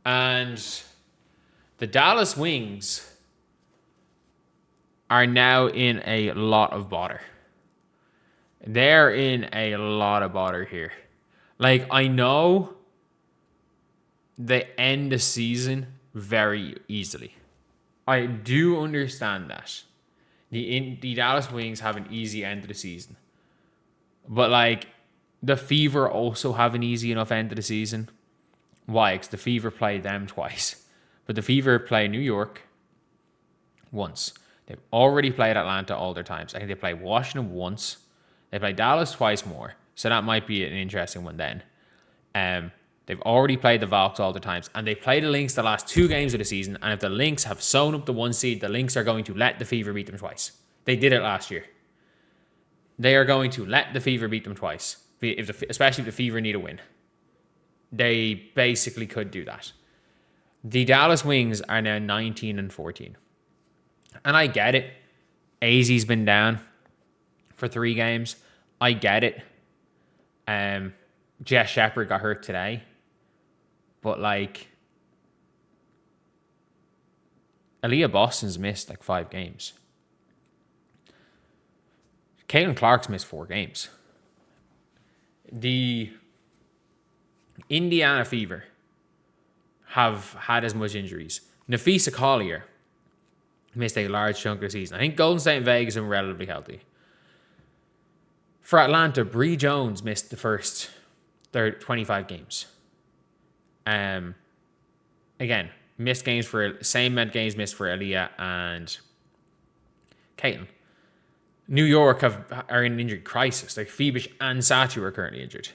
And the Dallas Wings are now in a lot of bother. They're in a lot of bother here. Like, I know they end the season very easily. I do understand that. The Dallas Wings have an easy end of the season. But, like, the Fever also have an easy enough end of the season. Why? Because the Fever play them twice. But the Fever play New York once. They've already played Atlanta all their times. I think they play Washington once. They play Dallas twice more. So that might be an interesting one then. They've already played the Valks all the times. And they play the Lynx the last 2 games of the season. And if the Lynx have sewn up the 1 seed, the Lynx are going to let the Fever beat them twice. They did it last year. They are going to let the Fever beat them twice. Especially if the Fever need a win. They basically could do that. The Dallas Wings are now 19-14. And I get it. AZ's been down for 3 games. I get it. Jess Shepard got hurt today. But, like, Aaliyah Boston's missed, like, 5 games. Caitlin Clark's missed 4 games. The Indiana Fever have had as much injuries. Nafisa Collier missed a large chunk of the season. I think Golden State and Vegas are relatively healthy. For Atlanta, Bree Jones missed the first 25 games. Again, missed games for same amount of games missed for Aaliyah and Caitlin. New York are in an injury crisis. Like Phoebish and Satu are currently injured.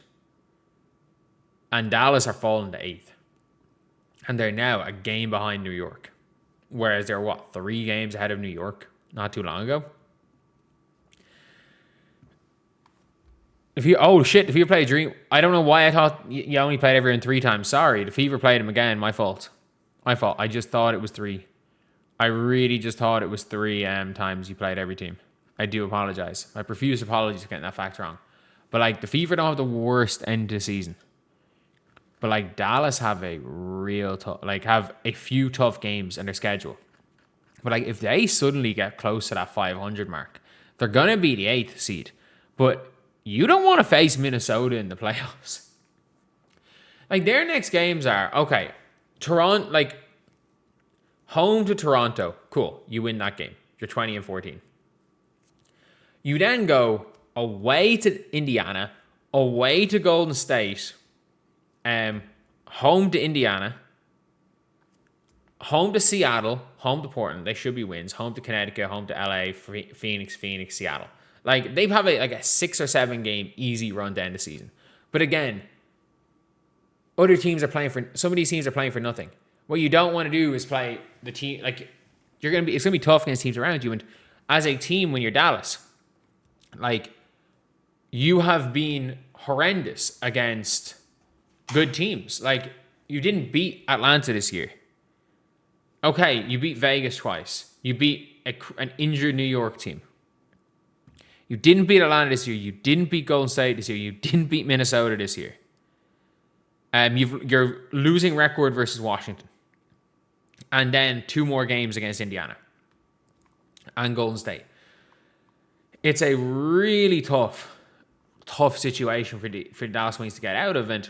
And Dallas are falling to 8th. And they're now a game behind New York. Whereas they're, 3 games ahead of New York not too long ago? If you played Dream, I don't know why I thought you only played everyone 3 times. Sorry, the Fever played him again. My fault. I just thought it was 3. I really just thought it was 3 times you played every team. I do apologize. My profuse apologies for getting that fact wrong. But, like, the Fever don't have the worst end to the season. But, like, Dallas have a have a few tough games in their schedule. But, like, if they suddenly get close to that 500 mark, they're going to be the 8th seed. But you don't want to face Minnesota in the playoffs. Like, their next games are, okay, Toronto, like, home to Toronto. Cool. You win that game. You're 20-14. You then go away to Indiana, away to Golden State, home to Indiana, home to Seattle, home to Portland. They should be wins. Home to Connecticut, home to LA, Phoenix, Seattle. Like, they have a 6 or 7 game easy run to end the season. But again, other teams are playing for, some of these teams are playing for nothing. What you don't want to do is play the team, like, it's going to be tough against teams around you. And as a team, when you're Dallas, like, you have been horrendous against good teams. Like, you didn't beat Atlanta this year. Okay, you beat Vegas twice. You beat an injured New York team. You didn't beat Atlanta this year. You didn't beat Golden State this year. You didn't beat Minnesota this year. You're losing record versus Washington. And then 2 more games against Indiana and Golden State. It's a really tough situation for the Dallas Wings to get out of, and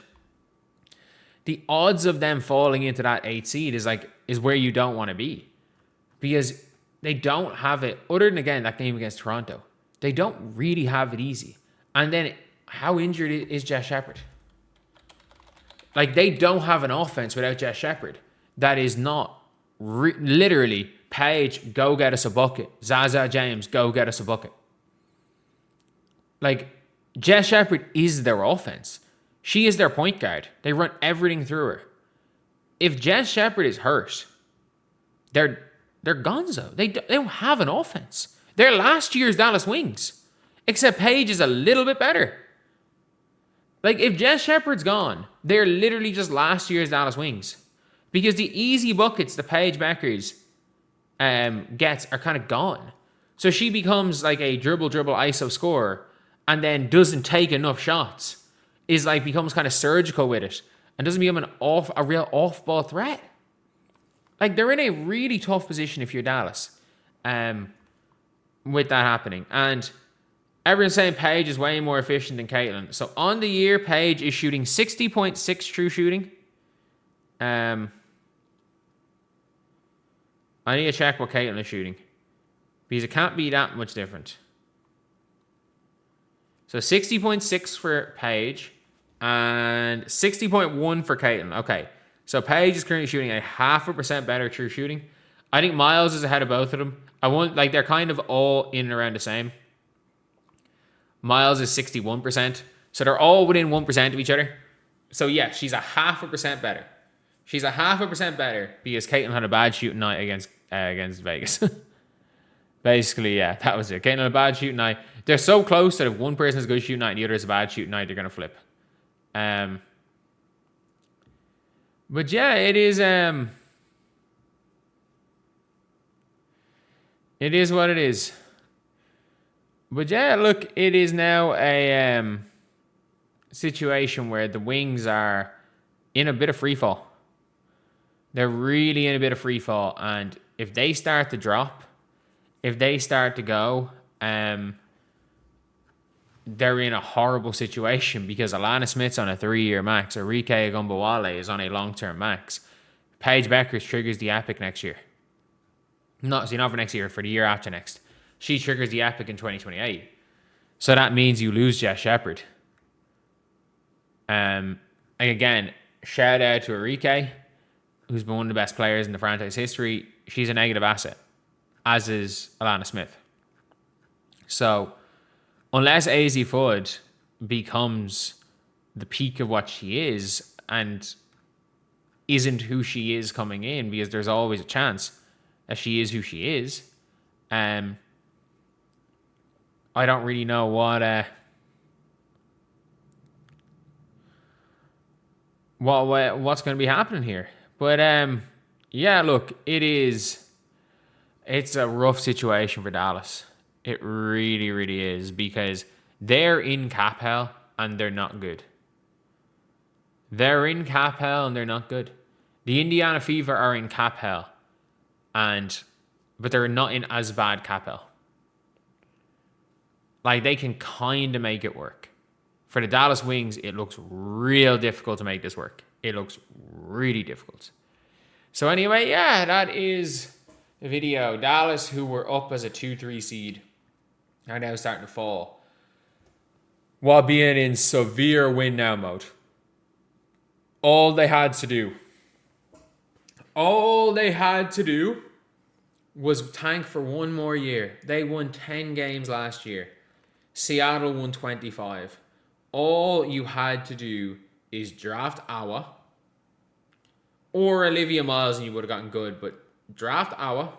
the odds of them falling into that 8th seed is where you don't want to be, because they don't have it. Other than, again, that game against Toronto, they don't really have it easy. And then how injured is Jess Shepard? Like, they don't have an offense without Jess Shepard that is not literally Paige, go get us a bucket. Zaza James, go get us a bucket. Like, Jess Shepard is their offense. She is their point guard. They run everything through her. If Jess Shepard is hurt, they're gonzo. They don't have an offense. They're last year's Dallas Wings, except Paige is a little bit better. Like, if Jess Shepard's gone, they're literally just last year's Dallas Wings, because the easy buckets the Paige Bueckers gets are kind of gone. So she becomes like a dribble ISO scorer, and then doesn't take enough shots, becomes kind of surgical with it, and doesn't become a real off-ball threat. Like, they're in a really tough position if you're Dallas, with that happening. And everyone's saying Paige is way more efficient than Caitlin. So on the year, Paige is shooting 60.6 true shooting. I need to check what Caitlin is shooting, because it can't be that much different. So 60.6 for Paige and 60.1 for Caitlin. Okay. So Paige is currently shooting a 0.5% better true shooting. I think Miles is ahead of both of them. They're kind of all in and around the same. Miles is 61%. So they're all within 1% of each other. So yeah, she's a 0.5% better. She's a 0.5% better because Caitlin had a bad shooting night against Vegas. Basically, yeah, that was it. Caitlin had a bad shooting night. They're so close that if one person has a good shooting night and the other has a bad shooting night, they're going to flip. But yeah, it is what it is. But yeah, look, it is now a situation where the Wings are in a bit of free fall. They're really in a bit of free fall, and if they start to drop, if they start to go, they're in a horrible situation because Alana Smith's on a 3-year max. Arike Ogunbowale is on a long-term max. Paige Bueckers triggers the epic next year. Not for next year, for the year after next. She triggers the epic in 2028. So that means you lose Jess Shepard. And again, shout out to Arike, who's been one of the best players in the franchise history. She's a negative asset, as is Alana Smith. So unless AZ Fudd becomes the peak of what she is and isn't who she is coming in, because there's always a chance that she is who she is, I don't really know what's going to be happening here. But yeah, look, it's a rough situation for Dallas. It really, really is, because they're in cap hell and they're not good. They're in cap hell and they're not good. The Indiana Fever are in cap hell, but they're not in as bad cap hell. Like, they can kind of make it work. For the Dallas Wings, it looks real difficult to make this work. It looks really difficult. So anyway, yeah, that is the video. Dallas, who were up as a 2-3 seed, are now starting to fall, while being in severe win now mode. All they had to do was tank for one more year. They won 10 games last year. Seattle won 25. All you had to do is draft Awa or Olivia Miles and you would have gotten good, but draft Awa,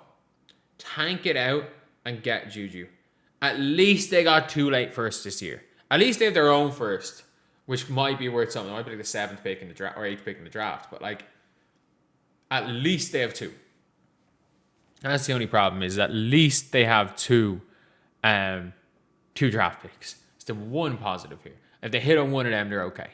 tank it out, and get Juju. At least they got 2 late firsts this year. At least they have their own first, which might be worth something. It might be like the 7th pick in the draft or 8th pick in the draft, but like, at least they have 2. That's the only problem, is at least they have 2 draft picks. It's the one positive here. If they hit on one of them, they're okay.